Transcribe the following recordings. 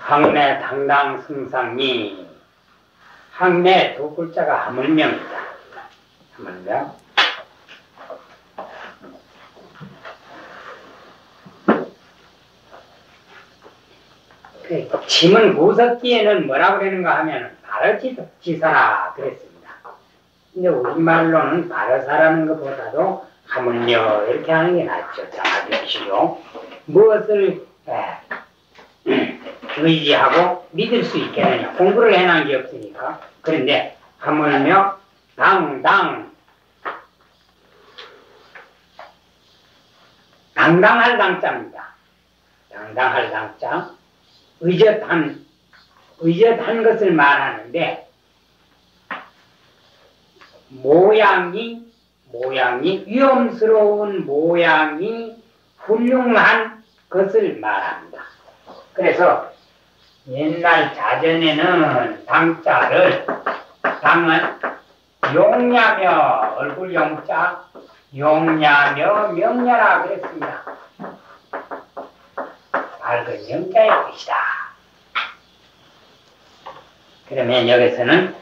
항매 당당 승상이 항매 두 글자가 하물명이다. 하물명. 지문 구석기에는 뭐라고 그러는가 하면 바르지사라 그랬습니다. 근데 우리말로는 바르사라는 것보다도 하물며 이렇게 하는 게 낫죠. 정확히시죠. 무엇을 의지하고 믿을 수 있겠느냐. 공부를 해놓은 게 없으니까. 그런데 하물며 당당할 당자입니다. 당당할 당자. 의젓한 것을 말하는데 모양이 위험스러운 모양이 훌륭한 것을 말합니다. 그래서 옛날 자전에는 당자를 당은 용냐며 얼굴 용자 용냐며 명냐라 그랬습니다. 밝은 영자의 뜻이다. 그러면 여기서는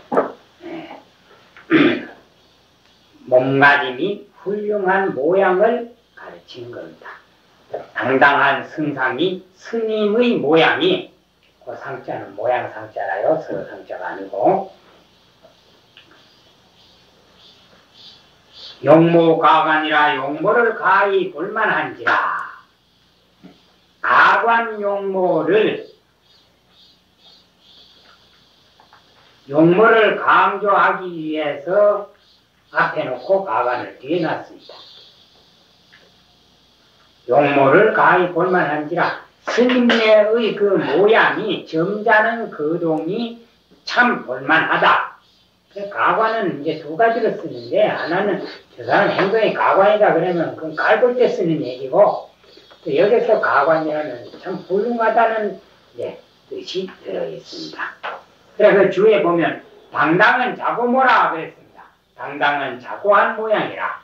몸가짐이 훌륭한 모양을 가르치는 겁니다. 당당한 승상이 스님의 모양이 그 상자는 모양 상자라요. 서로 상자가 아니고 용모가관이라 용모를 가히 볼만한지라. 가관 용모를 강조하기 위해서 앞에 놓고 가관을 뒤에 놨습니다. 용모를 가히 볼만한지라. 스님네의 그 모양이 점잖은 거동이 참 볼만하다. 가관은 이제 두 가지로 쓰는데 하나는 저 사람 행동이 가관이다 그러면 그건 깔볼 때 쓰는 얘기고 또 여기서 가관이라는 참 훌륭하다는 뜻이 들어있습니다. 그래서 주에 보면 당당은 자고모라 그랬습니다. 당당은 자고한 모양이라.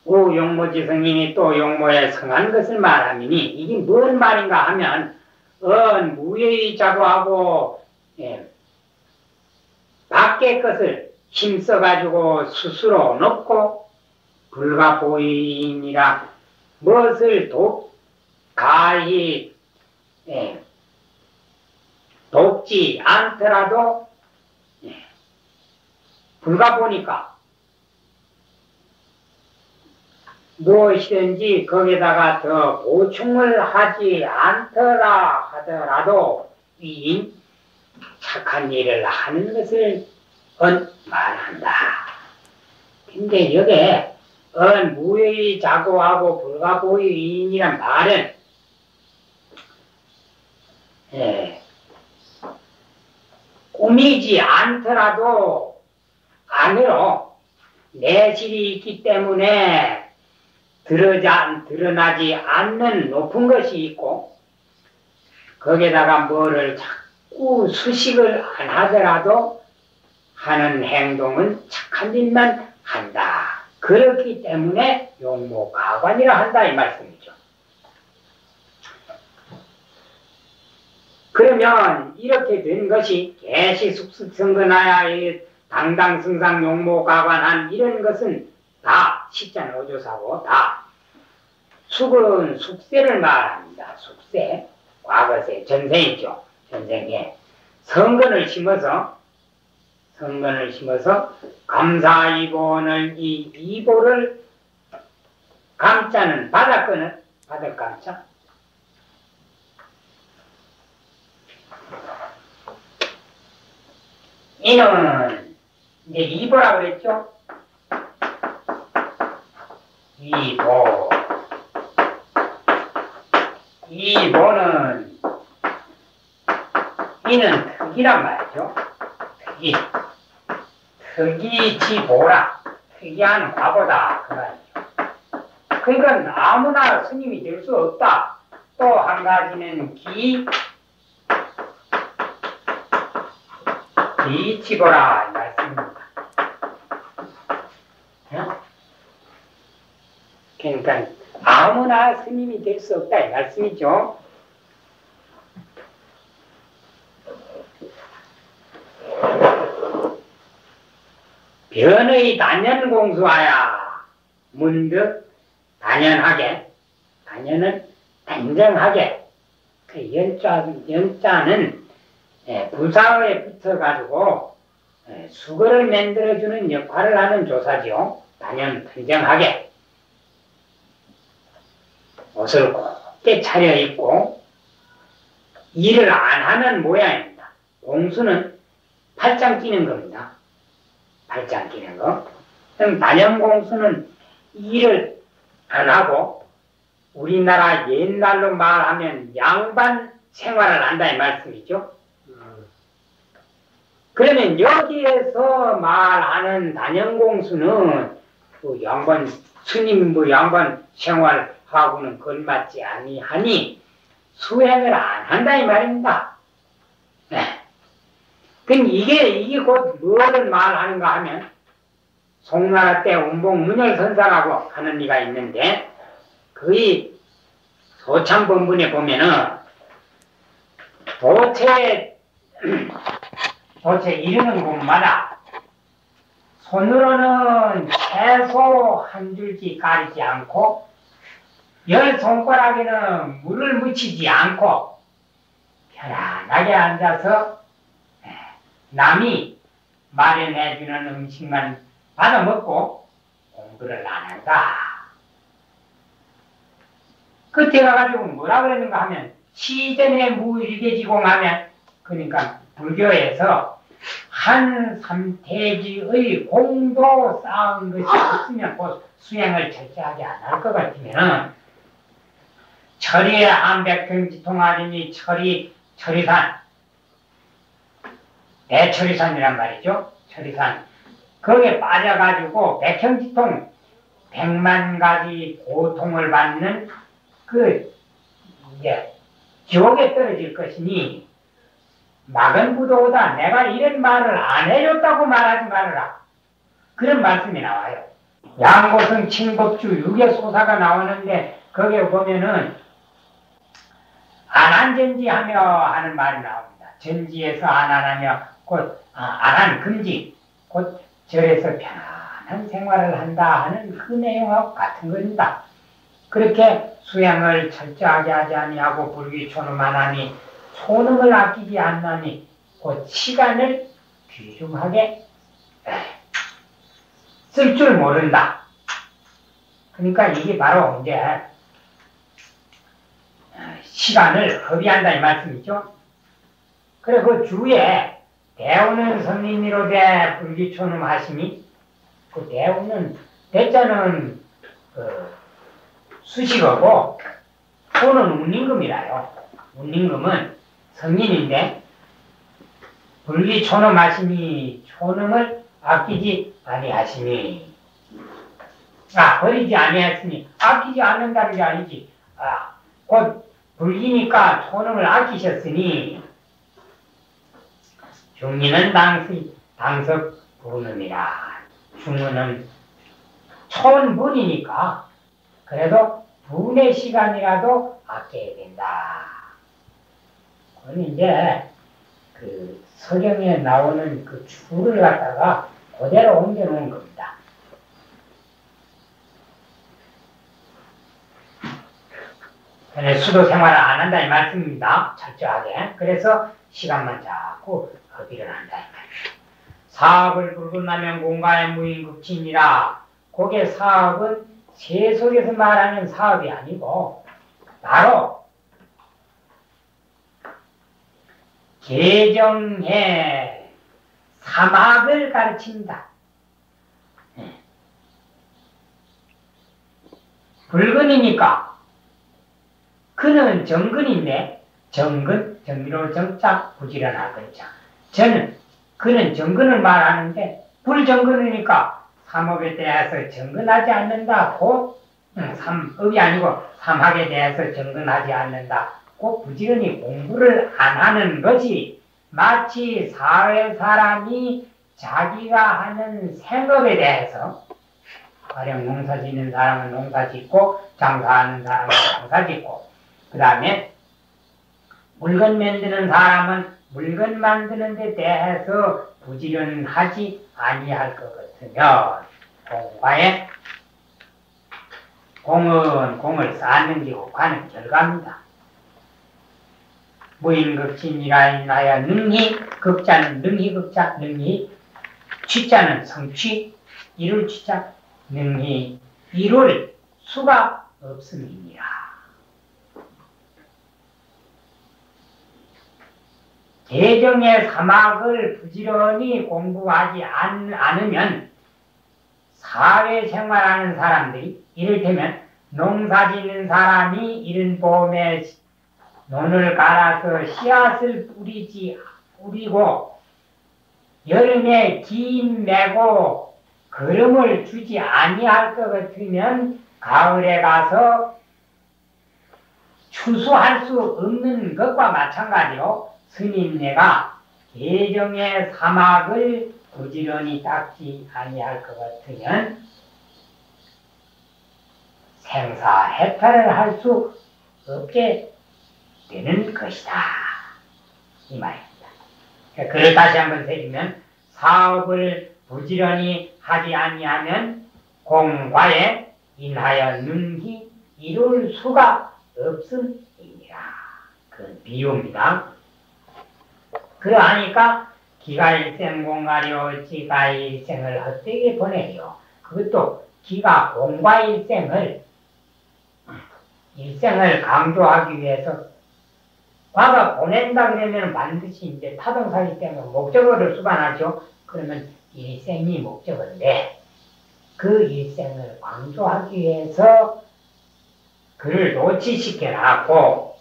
오 용모지 성인이 또 용모에 성한 것을 말하미니 이게 뭔 말인가 하면 무예히 자고하고 밖의 것을 힘써가지고 스스로 놓고 불가보이니라. 무엇을 가히 돕지 않더라도 불가보니까 무엇이든지 거기다가 더 보충을 하지 않더라 하더라도 이 착한 일을 하는 것을 말한다. 근데 여기에 무의 자고하고 불가보이인이란 말은 꾸미지 않더라도 안으로 내실이 있기 때문에 드러나지 않는 높은 것이 있고 거기에다가 뭐를 자꾸 수식을 안 하더라도 하는 행동은 착한 일만 한다. 그렇기 때문에 용모가관이라 한다 이 말씀이죠. 그러면 이렇게 된 것이 개시숙습성근하야 당당승상 용모가관한 이런 것은 다 식자는 어조사고 다 숙은 숙세를 말합니다. 숙세 과거세 전생이죠. 전생에 성근을 심어서 감사이보는 이 이보를 감자는 바닷근을 바닷감자 이는 이제 이보라고 그랬죠. 이보는 이는 특이란 말이죠. 특이지보라. 특이한 과보다 그 말이죠. 그러니까 아무나 스님이 될 수 없다. 또 한 가지는 기치보라 이 말씀입니다. 그러니까 아무나 스님이 될 수 없다 이 말씀이죠. 천의 단연공수하야 문득 단연하게, 단연은 단정하게, 그 연자는 부사어에 붙어가지고 수거를 만들어주는 역할을 하는 조사지요. 단연 단정하게 옷을 곱게 차려입고 일을 안 하는 모양입니다. 공수는 팔짱 끼는 겁니다. 팔짱 끼는 거. 그럼 단연공수는 일을 안 하고 우리나라 옛날로 말하면 양반 생활을 한다 이 말씀이죠. 그러면 여기에서 말하는 단연공수는 그 양반 스님 양반 생활하고는 걸맞지 아니하니 수행을 안 한다 이 말입니다. 네. 그럼 이게 곧 뭐를 말하는가 하면 송나라 때 운봉 문열선사라고 하는 이가 있는데 그의 소참본문에 보면은 도체 이르는 곳마다 손으로는 채소 한 줄기 가리지 않고 열 손가락에는 물을 묻히지 않고 편안하게 앉아서 남이 마련해주는 음식만 받아 먹고 공부를 안 한다. 끝에 가가지고 뭐라 그러는가 하면 시전에 무일개지공 하면 그러니까 불교에서 한 삼태지의 공도 쌓은 것이 없으면 곧 수행을 철저하게 안 할 것 같으면은 철이에 한 백평지통 아니니 철이산 대철이산이란 말이죠. 철이산 거기에 빠져가지고 백형지통 100만 가지 고통을 받는 지옥에 떨어질 것이니 막은 부도다. 내가 이런 말을 안 해줬다고 말하지 말아라. 그런 말씀이 나와요. 양고성 칭법주 유계소사가 나오는데 거기에 보면은 안한전지하며 하는 말이 나옵니다. 전지에서 안한하며 곧 안한 금지 곧 절에서 편안한 생활을 한다 하는 그 내용하고 같은 겁니다. 그렇게 수양을 철저하게 하지 아니하고 불기초놈만 하니 초놈을 아끼지 않나니 곧 시간을 귀중하게 쓸 줄 모른다. 그러니까 이게 바로 이제 시간을 허비한다 이 말씀이죠. 그래 그 주에 대우는 성인이로되 불기초놈 하시니 그 대우는 대자는 수식어고 초는 운임금이라요. 운임금은 성인인데 불기초놈 하시니 초놈을 아끼지 아니하시니 버리지 아니하시니 아끼지 않는다는 게 아니지. 곧 불기니까 초놈을 아끼셨으니 중리는 당석 부놈이라. 중문은 촌분이니까 그래도 분의 시간이라도 아껴야 된다. 그건 이제 그 서경에 나오는 그 줄을 갖다가 그대로 옮겨놓은 겁니다. 수도 생활을 안 한다 이 말씀입니다. 철저하게. 그래서 시간만 자꾸 허비를 한다 이 말이에요. 사업을 불근하면 공가의 무인급진이라. 그게 사업은 세속에서 말하는 사업이 아니고 바로 개정해 사막을 가르친다. 불근이니까 그는 정근인데 정의로울 정자 부지런할 건자. 그는 정근을 말하는데 불정근이니까 삼업에 대해서 정근하지 않는다. 곧 삼업이 아니고 삼학에 대해서 정근하지 않는다. 곧 부지런히 공부를 안 하는 것이 마치 사회 사람이 자기가 하는 생업에 대해서 가령 농사 짓는 사람은 농사 짓고 장사하는 사람은 장사 짓고 그 다음에 물건 만드는 사람은 물건 만드는 데 대해서 부지런하지 아니할 것 같아. 같으면 공과에 공은 공을 쌓는 기고 과는 결과입니다. 무인극진이라 인하여 능히, 극자는 능히 극자, 능히, 취자는 성취, 이룰 취자, 능히 이룰 수가 없음이니라. 대정의 사막을 부지런히 공부하지 않으면 사회생활하는 사람들이 이를테면 농사짓는 사람이 이른 봄에 논을 갈아서 씨앗을 뿌리고 여름에 김 매고 거름을 주지 아니할 것 같으면 가을에 가서 추수할 수 없는 것과 마찬가지로 스님네가 대정의 사막을 부지런히 닦지 아니할 것 같으면 생사해탈을 할 수 없게 되는 것이다. 이 말입니다. 그를 다시 한번 새기면 사업을 부지런히 하지 아니하면 공과에 인하여 능히 이룰 수가 없음이니라. 그건 비유입니다. 그러하니까 기가 일생 공가려 지가 일생을 헛되게 보내려. 그것도 기가 공과 일생을 강조하기 위해서 과가 보낸다 그러면 반드시 이제 타동사기 때문에 목적어를 수반하죠. 그러면 일생이 목적어인데 그 일생을 강조하기 위해서 그를 노치시켜놨고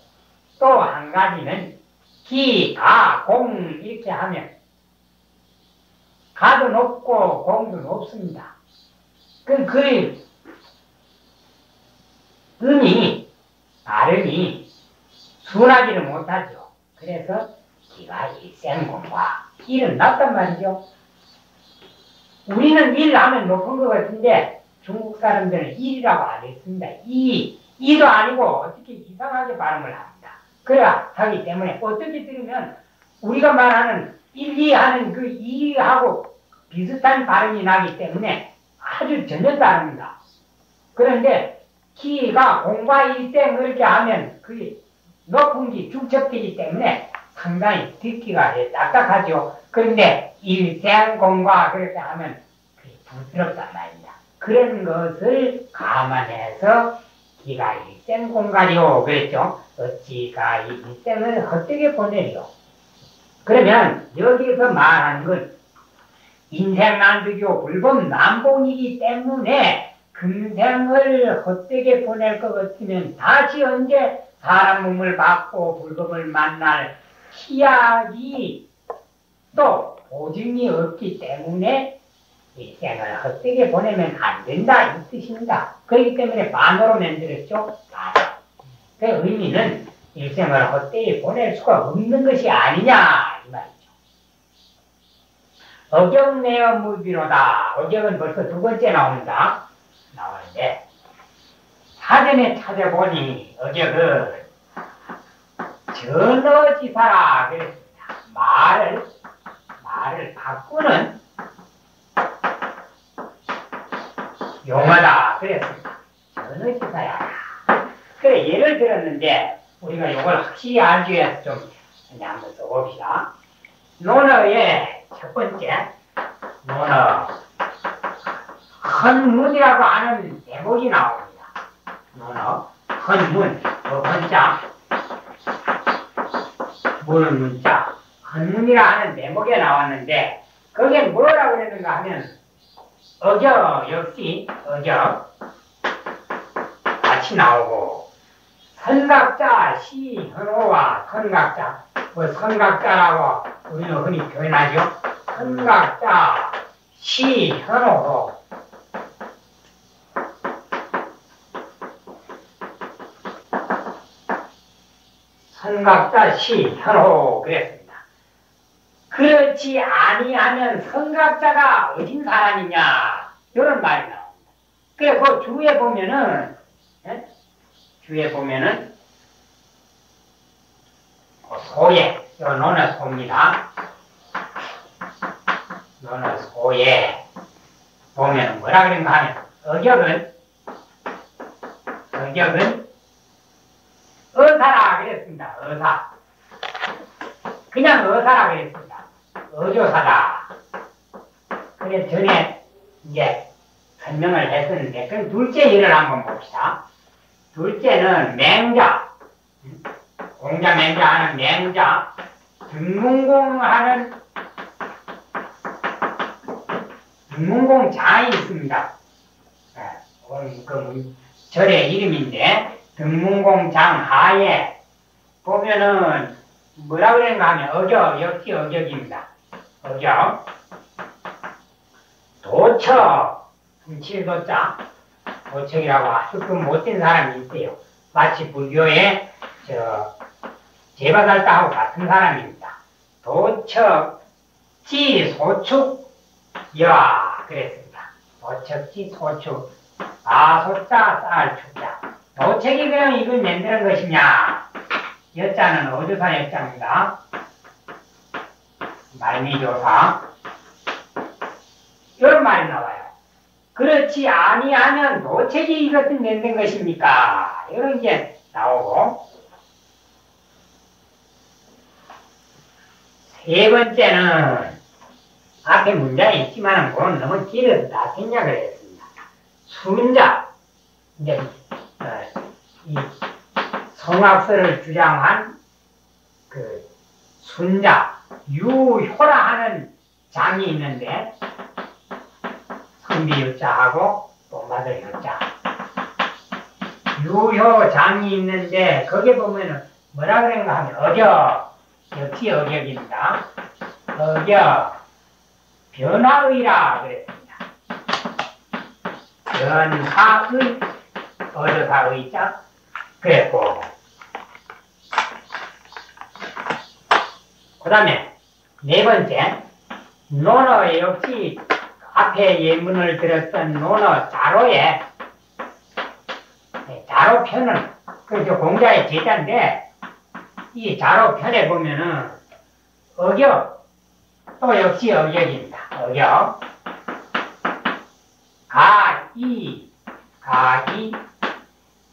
또 한 가지는 기, 가, 공 이렇게 하면 가도 높고 공도 높습니다. 그 발음이 순하지를 못하죠. 그래서 기가 일생공과 일은 낮단 말이죠. 우리는 일 하면 높은 것 같은데 중국 사람들은 일이라고 안 했습니다. 이도 아니고 어떻게 이상하게 발음을 합니다. 그래야 하기 때문에 어떻게 들으면 우리가 말하는 1, 2 하는 그 2하고 비슷한 발음이 나기 때문에 아주 전혀 다릅니다. 그런데 기가 공과 일생 그렇게 하면 그게 높은 기 중첩되기 때문에 상당히 듣기가 딱딱하죠. 그런데 일생 공과 그렇게 하면 그게 부드럽단 말입니다. 그런 것을 감안해서 기가 일생 공가리오 그랬죠. 어찌가 이 일생을 헛되게 보내리오. 그러면 여기서 말하는 건 인생난득이요 불법 난봉이기 때문에 금생을 헛되게 보낼 것 같으면 다시 언제 사람 몸을 받고 불법을 만날 희약이 또 보증이 없기 때문에 일생을 헛되게 보내면 안 된다 이 뜻입니다. 그렇기 때문에 반어로 만들었죠. 그 의미는 일생을 헛되게 보낼 수가 없는 것이 아니냐 이 말이죠. 어격내어 무비로다. 어격은 벌써 두 번째 나오는데 사전에 찾아보니 어격은 전어지사라 그랬습니다. 말을 바꾸는 용어다 그랬습니다. 전어지사야. 그래 예를 들었는데 우리가 이걸 확실히 알기 위해서 좀 한번 써봅시다. 논어의 첫 번째 논어 헌문이라고 하는 대목이 나옵니다. 논어 헌문 헌자 무는 문자 헌문이라 하는 대목에 나왔는데 거기에 뭐라고 그랬는가 하면 어격 역시 어격 같이 나오고 선각자 시현호와 선각자 선각자라고 우리는 흔히 표현하죠. 선각자 시현호 선각자 시현호 그랬습니다. 그렇지 아니하면 선각자가 어딘 사람이냐 이런 말이 나옵니다. 그래 그 주위에 보면은 소예 요 논어 소입니다. 논어 소예 보면 뭐라 그런가 하면 어격은 어사라 그랬습니다. 어사. 그냥 어사라 그랬습니다. 어조사다. 그래서 전에 이제 설명을 했었는데, 그럼 둘째 예를 한번 봅시다. 둘째는 맹자. 공자 맹자 하는 맹자. 등문공하는 등문공장이 있습니다. 그 절의 이름인데, 등문공장 하에 보면은 뭐라 그랬는가 하면 어격, 역시 어격입니다. 어격. 도척, 훔칠도자, 도척이라고 아주 그 못된 사람이 있어요. 마치 불교의 제바살다하고 같은 사람입니다. 도척, 지, 소축, 야, 그랬습니다. 도척지, 소축, 아소자, 쌀축자. 도척이 그냥 이걸 만드는 것이냐? 여자는 어조사 여자입니다. 말미조사. 이런 말이 나와요. 그렇지 아니하면 도책이 이것을 만든 것입니까? 이런 게 나오고. 세 번째는 앞에 문장이 있지만 그건 너무 길어서 다 생략을 했습니다. 순자. 이제 이 성악설을 주장한 그 순자 유효라 하는 장이 있는데, 성비유자하고 본받을 유자 유효장이 있는데, 거기에 보면은 뭐라 그런가 하면 어격, 역시 어격입니다. 어격 변화의라 그랬습니다. 변화의 어조사의자 그랬고, 그 다음에 네 번째 논어 역시 앞에 예문을 들었던 논어 자로의 자로편은 그 공자의 제자인데, 이 자로편에 보면은 어격 또 역시 어격입니다. 어격 가이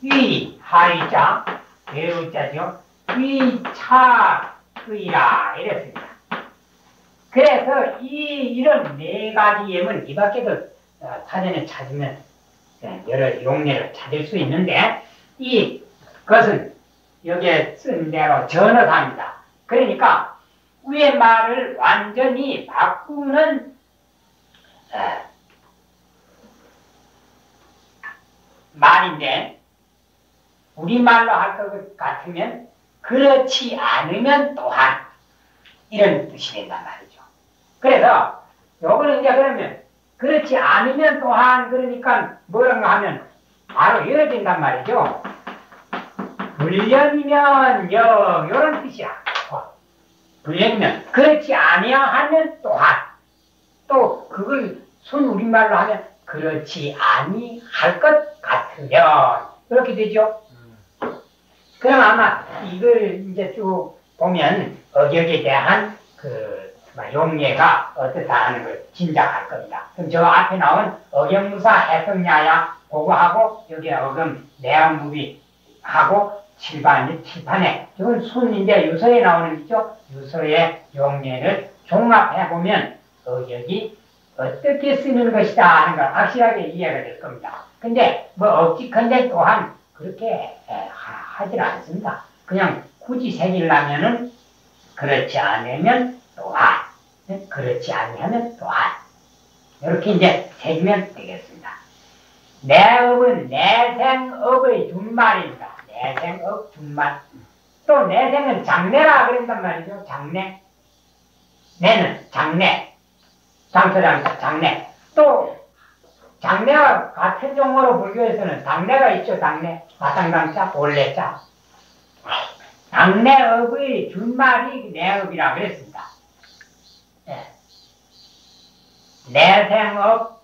위 하이자 외우자죠. 위차의라 이랬습니다. 그래서 이런 네 가지 예문 이 밖에도 사전에 찾으면 여러 용례를 찾을 수 있는데, 이것은 여기에 쓴 대로 전어사입니다. 그러니까 위의 말을 완전히 바꾸는 말인데, 우리말로 할 것 같으면 그렇지 않으면 또한 이런 뜻이 된단 말이죠. 그래서 요거는 이제 그러면 그렇지 않으면 또한 그러니까 뭐라고 하면 바로 이어진단 말이죠. 불련이면 요런 뜻이야. 불련이면 그렇지 아니하면 또한, 또 그걸 순 우리말로 하면 그렇지 아니할 것 같으면 그렇게 되죠. 그럼 아마 이걸 이제 쭉 보면 어격에 대한 그 용례가 어떻다 하는 걸 짐작할 겁니다. 그럼 저 앞에 나온 어경무사 해석야야 그거하고 여기 어금 내한무비하고 칠판에 저건 순 이제 유서에 나오는 거죠. 유서의 용례를 종합해 보면 어격이 어떻게 쓰는 것이다 하는 걸 확실하게 이해가 될 겁니다. 근데 뭐 억지컨대 또한 그렇게 하질 않습니다. 그냥 굳이 새기려면은 그렇지 않으면 또한, 그렇지 않으면 또한 이렇게 이제 새기면 되겠습니다. 내업은 내생업의 준말입니다. 내생업 준말. 또 내생은 장래라 그런단 말이죠. 장래. 내는 장래. 장터장터 장래. 또 장래와 같은 용어로 불교에서는 장래가 있죠. 장래. 화상강자, 본래자. 장래업의 준말이 내업이라 그랬습니다. 네. 내생업,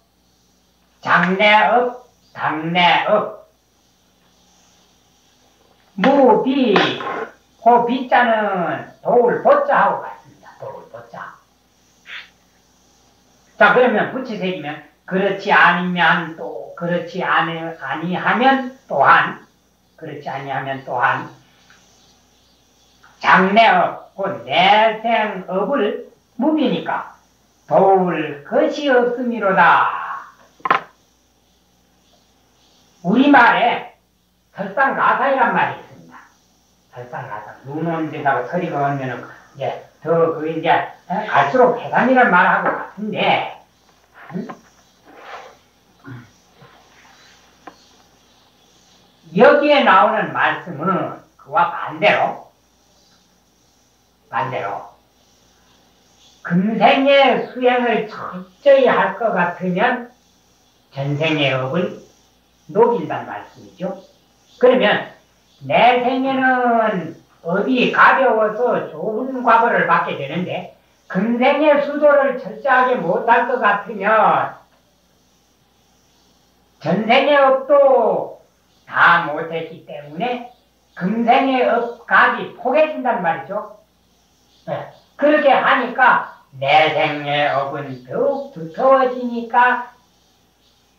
장래업, 당래업. 무비, 그 비자는 도울 보자하고 같습니다. 도울 보자. 자, 그러면 붙이 새기면 그렇지 아니면 또 그렇지 아니하면 또한 그렇지 아니하면 또한 장래업 곧 내생업을 무비니까 도울 것이 없음이로다. 우리말에 설상가사이란 말이 있습니다. 설상가사. 눈 오는 데다가 서리가 오면은 이제 더 그 이제 갈수록 해담이란 말하고 같은데 여기에 나오는 말씀은 그와 반대로 금생의 수행을 철저히 할 것 같으면 전생의 업을 녹인단 말씀이죠. 그러면 내 생에는 업이 가벼워서 좋은 과보를 받게 되는데 금생의 수도를 철저하게 못할 것 같으면 전생의 업도 다 못했기 때문에 금생의 업까지 포개진단 말이죠. 네. 그렇게 하니까 내생의 업은 더욱 두터워지니까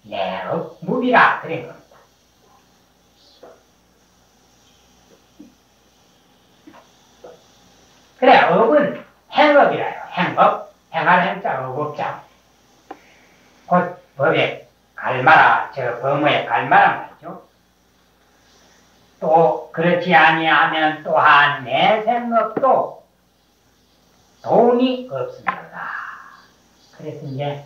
내업 무비라 그런 겁니다. 그래, 업은 행업이라요. 행업, 행할 행자, 업업자. 곧 법에 갈마라, 저 범어에 갈마란 말이죠. 또 그렇지 아니하면 또한 내생업도 도움이 없습니다. 그래서 이제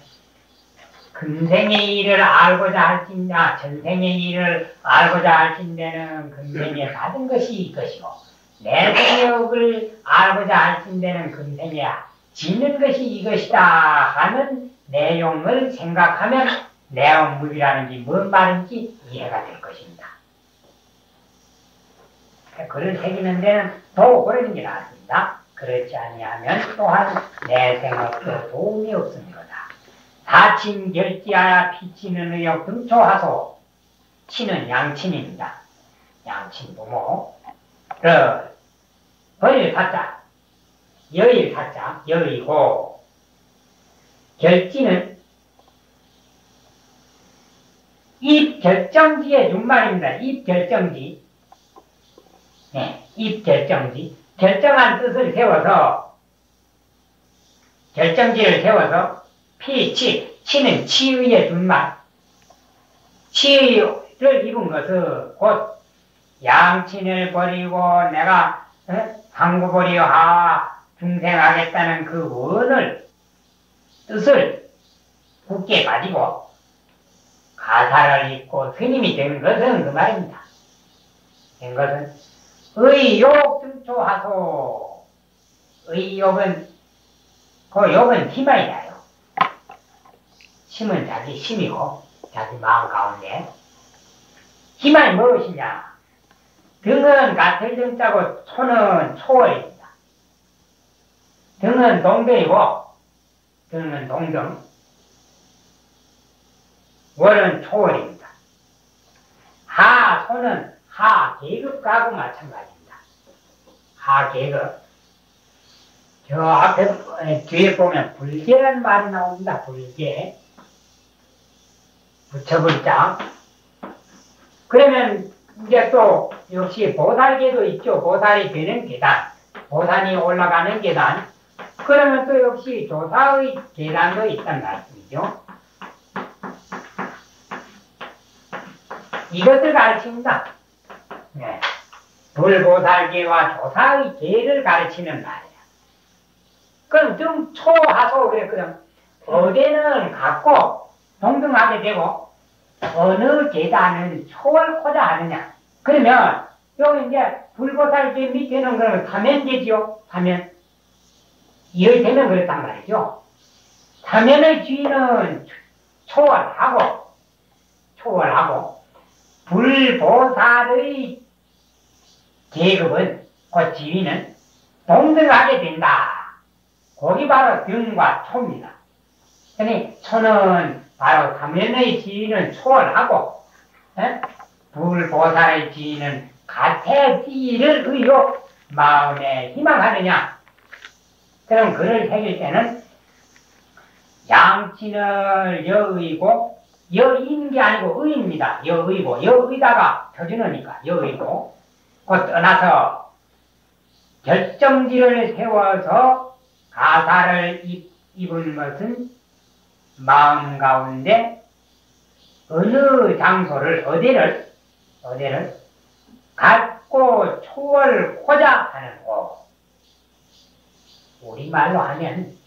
금생의 일을 알고자 할진다, 전생의 일을 알고자 할진대는 금생에 받은 것이 이것이고 내생의 업을 알고자 할진대는 금생에 짓는 것이 이것이다 하는 내용을 생각하면 내업무비라는 게 뭔 말인지 이해가 될 것입니다. 글을 새기는 데는 더 그러는 게 나았습니다. 그렇지 아니하면 또한 내생업도 도움이 없습니다. 사친 결지하여 피치는 의욕 등초하소. 친은 양친입니다. 양친 부모. 벌 사자, 여일 사자, 여이고 결지는 입결정지의 준말입니다. 입결정지. 네, 입결정지. 결정한 뜻을 세워서 결정지를 세워서 피치, 치는 치의의 준말. 치의를 입은 것은 곧 양친을 버리고 내가 항구버리하 중생하겠다는 그 원을 뜻을 굳게 가지고 가사를 입고 스님이 된 것은 그 말입니다. 된 것은 의욕 등초하소. 의욕은 그 욕은 희망이에요. 힘은 자기 힘이고 자기 마음 가운데 희망이 무엇이냐? 등은 같을 등자고 초는 초월입니다. 등은 동등이고 등은 동등, 월은 초월입니다. 소는 하계급하고 마찬가지입니다. 하계급. 저 앞에 뒤에 보면 불계라는 말이 나옵니다. 불계. 부처불자. 그러면 이제 또 역시 보살계도 있죠. 보살이 되는 계단, 보살이 올라가는 계단. 그러면 또 역시 조사의 계단도 있다는 말씀이죠. 이것을 가르칩니다. 네. 불보살계와 조사의 계를 가르치는 말이에요. 그럼 좀 초하소 그랬거든. 어디는 갖고 동등하게 되고 어느 계단은 초월코자 하느냐. 그러면 여기 이제 불보살계 밑에는 그러면 사면되지요. 사면. 이해되면 그렇단 말이죠. 사면의 주인은 초월하고 불보살의 계급은 그 지위는 동등하게 된다. 거기 바로 등과 초입니다. 그러니 초는 바로 사면의 지위는 초월하고 불보살의 지위는 가태지를 의욕 마음에 희망하느냐. 그럼 글을 새길 때는 양친을 여의고, 여인 게 아니고 의입니다. 여의고, 여의다가 표준어니까 여의고, 곧 떠나서 결정지를 세워서 가사를 입은 것은 마음 가운데 어느 장소를, 어디를 갖고 초월코자 하는 곳. 우리말로 하면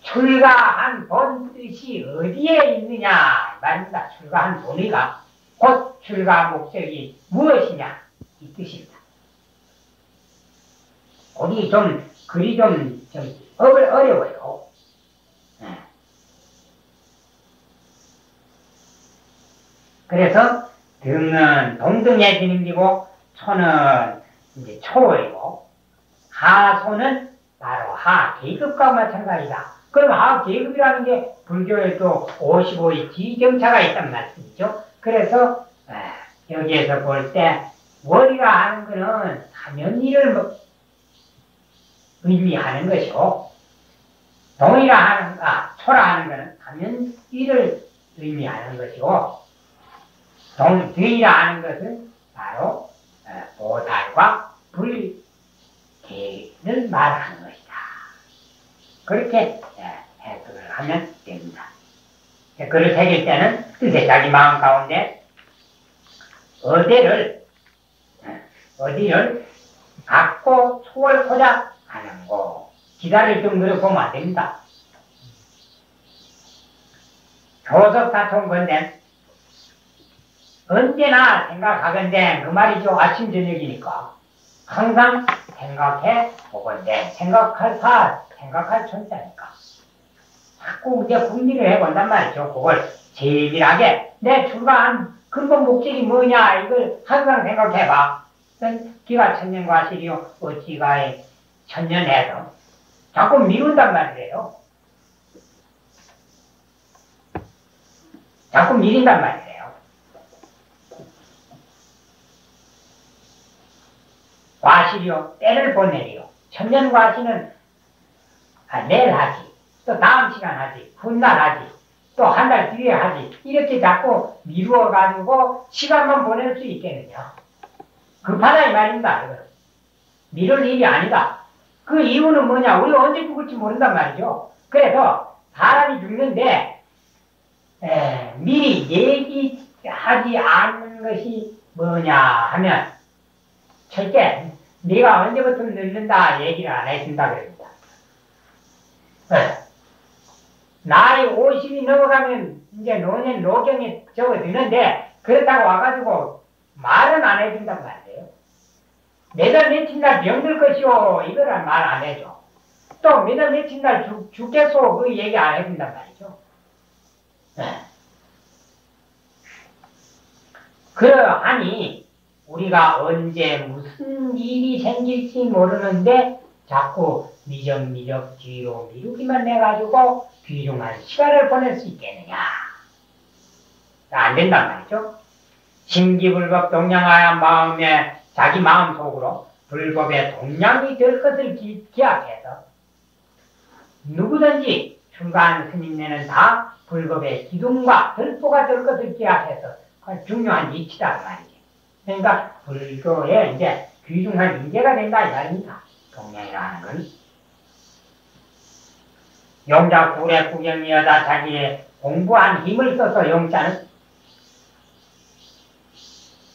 출가한 본 뜻이 어디에 있느냐 말입니다. 출가한 본의가 곧 출가 목적이 무엇이냐 이 뜻입니다. 거기 좀 글이 좀 어려워요. 그래서 등은 동등해지는 기고 초는 이제 초이고 하소는 바로 하 계급과 마찬가지다. 그럼 하 계급이라는 게 불교에도 55의 지경차가 있단 말씀이죠. 그래서 여기에서 볼 때 월이라 하는 것은 사면일을 의미하는 것이고 초라 하는 것은 사면일을 의미하는 것이고 등이라 하는 것은 바로 보살과 불개를 말하는 것이다. 그렇게 해석을 하면 됩니다. 글을 새길 때는 뜻에 자기 마음 가운데 어디를 갖고 초월코자 하는 거 기다릴 정도로 보면 안 됩니다. 교섭사통 건데 언제나 생각하건대 그 말이죠. 아침 저녁이니까 항상 생각해 보건대 생각할 천사니까 자꾸 이제 궁리를 해본단 말이죠. 그걸 제밀하게 내 출가한 근본 목적이 뭐냐 이걸 항상 생각해봐. 기가 천년과실이요 어찌가에 천년해서 자꾸 미룬단 말이에요. 자꾸 미린단 말이에요. 과실이요 때를 보내리요. 천년과실은 내일 하지, 또 다음 시간 하지, 훗날 하지, 또 한 달 뒤에 하지 이렇게 자꾸 미루어가지고 시간만 보낼 수 있겠느냐. 급하다 이 말입니다. 이거. 미룰 일이 아니다. 그 이유는 뭐냐. 우리가 언제 죽을지 모른단 말이죠. 그래서 사람이 죽는데 미리 얘기하지 않는 것이 뭐냐 하면 절대 네가 언제부터 늙는다 얘기를 안 해준다 그럽니다. 나이 50이 넘어가면 이제 노경에 접어드는데 그렇다고 와가지고 말은 안 해준단 말이에요. 매달 며칠 날 병들 것이오 이거를 말 안 해줘. 또 매달 며칠 날 죽겠소 그 얘기 안 해준단 말이죠. 그러하니 우리가 언제 무슨 일이 생길지 모르는데 자꾸 미적미적 뒤로 미루기만 해가지고 귀중한 시간을 보낼 수 있겠느냐. 안 된단 말이죠. 심기불법 동양하여 마음에 자기 마음속으로 불법의 동양이 될 것을 기약해서 누구든지 출가한 스님네는 다 불법의 기둥과 들보가 될 것을 기약해서 중요한 이치다 말이지. 그러니까 불교에 이제 귀중한 인재가 된다 이 말입니다. 동양이라는 건 용자 구례 구경이여다 자기의 공부한 힘을 써서 용자는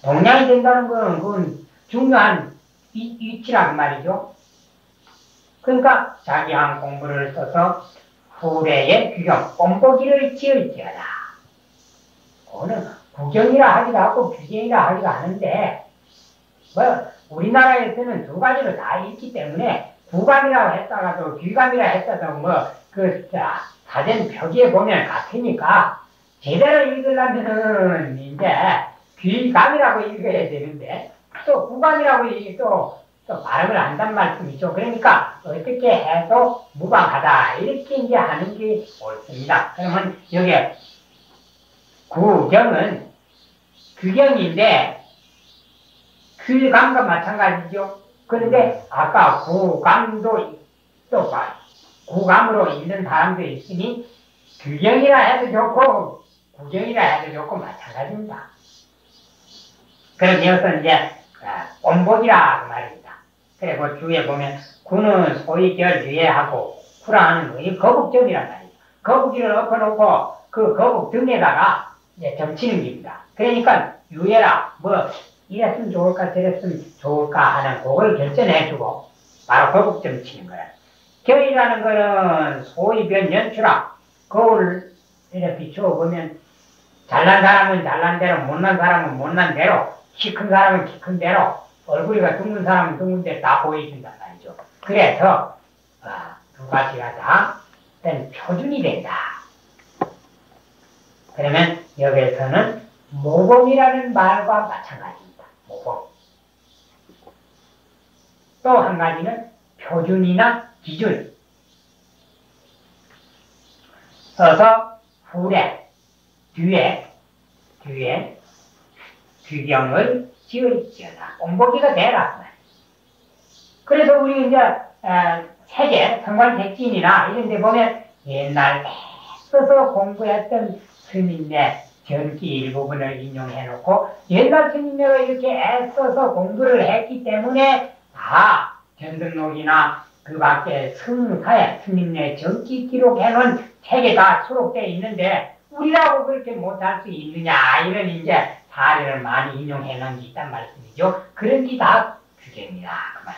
동양이 된다는 것은 그건 중요한 이치란 말이죠. 그러니까 자기 한 공부를 써서 후래의 규경, 꼼보기를 지을지어다. 그거는 구경이라 하기도 하고 규경이라 하기도 하는데 우리나라에서는 두 가지로 다 있기 때문에 구감이라고 했다가도 귀감이라 했다도 사전 표기에 보면 같으니까 제대로 읽으려면은 이제 귀감이라고 읽어야 되는데 또 구감이라고 또 발음을 한단 말씀이죠. 그러니까 어떻게 해도 무방하다 이렇게 이제 하는 게 옳습니다. 그러면 여기 구경은 규경인데 규감과 마찬가지죠. 그런데 아까 구감도 또 구감으로 읽는 사람도 있으니 규경이라 해도 좋고 구경이라 해도 좋고 마찬가지입니다. 그럼 여기서 이제 온복이라 그 말입니다. 그래 그 주에 보면 구는 소위 결 유예하고 구라는 거의 거북점이란 말이죠. 거북이를 엎어놓고 그 거북 등에다가 이제 점치는 겁니다. 그러니까 유예라 뭐 이랬으면 좋을까 저랬으면 좋을까 하는 그걸 결정해주고 바로 거북점 치는 거야. 결이라는 거는 소위 변 연출아 거울을 이렇게 비추어 보면 잘난 사람은 잘난 대로 못난 사람은 못난 대로 키 큰 사람은 키 큰 대로 얼굴이가 둥근 사람은 둥근 대로 다 보여준단 말이죠. 그래서 두 가지가 다 표준이 된다. 그러면 여기에서는 모범이라는 말과 마찬가지입니다. 모범. 또 한 가지는 표준이나 기준. 써서 후래, 뒤에 규경을 지을지어다. 온복이가 되라. 그래서 우리 이제 세계 성관백진이나 이런 데 보면 옛날 애써서 공부했던 스님네 전기 일부분을 인용해 놓고 옛날 스님네가 이렇게 애써서 공부를 했기 때문에 다 견등록이나 그 밖에 성사에 스님네 전기 기록해 놓은 책에 다 수록되어 있는데 우리라고 그렇게 못할 수 있느냐 이런 이제 사례를 많이 인용해 놓은 게 있단 말씀이죠. 그런 게 다 규정이다 그 말.